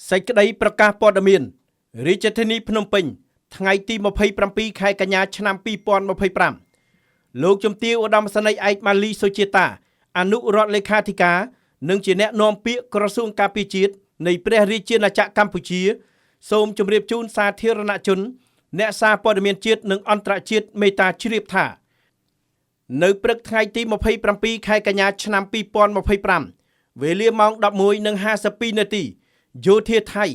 សេចក្តីប្រកាសព័ត៌មានរាជធានីភ្នំពេញថ្ងៃទី27ខែកញ្ញាឆ្នាំ2025លោកជំទាវឧត្តមសេនីយ៍ឯកម៉ាលីសុជាតាអនុរដ្ឋលេខាធិការនិងជាអ្នកនាំពាក្យក្រសួងការពារជាតិនៃព្រះរាជាណាចក្រកម្ពុជាសូមជម្រាបជូនសាធារណជនអ្នកសារព័ត៌មានជាតិនិងអន្តរជាតិមេត្តាជ្រាបថានៅព្រឹកថ្ងៃទី27ខែកញ្ញាឆ្នាំ2025វេលាម៉ោង 11:52 នាទីយោធាថៃ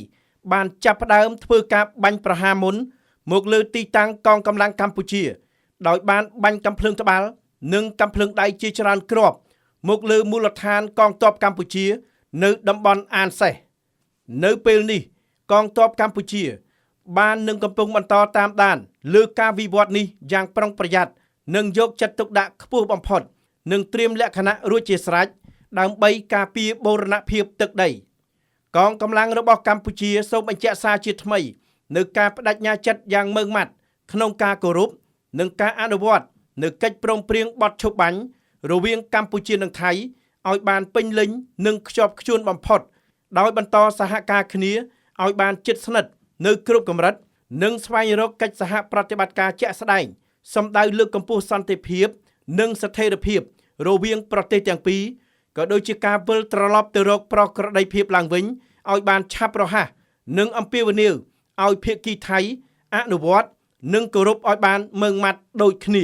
បានចាប់ផ្ដើមធ្វើការបាញ់ប្រហារមុនមកលើទីតាំងកងកម្លាំងកម្ពុជាដោយបានបាញ់កាំភ្លើងត្បាល់និងកាំភ្លើងដៃជាច្រើនគ្រាប់មកលើមូលដ្ឋានកងទ័ពកម្ពុជានៅតំបន់អានសេះនៅពេលនេះកងទ័ពកម្ពុជាបាននឹងកំពុងបន្តតាមដានលើការវិវត្តនេះយ៉ាងប្រុងប្រយ័ត្ននិងយកចិត្តទុកដាក់ខ្ពស់បំផុតនិងត្រៀមលក្ខណៈរួចជាស្រេចដើម្បីការពារបូរណភាពទឹកដីកងកម្លាំងរបស់កម្ពុជាសូមបញ្ជាក់សារជាថ្មីនៅការបដិញ្ញាចិត្តយ៉ាងម៉ឺងម៉ាត់ក្នុងការគោរពនិងការអនុវត្តនៅកិច្ចព្រមព្រៀងបទឈប់បាញ់រវាងកម្ពុជានិងថៃឲ្យបានពេញលេញនិងខ្ជាប់ខ្ជួនបំផុតដោយបន្តសហការគ្នាឲ្យបានជិតស្និទ្ធនៅគ្រប់កម្រិតនិងស្វែងរកកិច្ចសហប្រតិបត្តិការជាក់ស្ដែងសំដៅលើកកម្ពស់សន្តិភាពនិងស្ថិរភាពរវាងប្រទេសទាំងពីរក៏ដូចជាការវិលត្រឡប់ទៅរកប្រក្រតីភាពឡើងវិញឲ្យបានឆាប់រហ័សនិងអំពាវនាវឲ្យភាគីថៃអនុវត្តនិងគោរពឲ្យបានម៉ឺងម៉ាត់ដូចគ្នា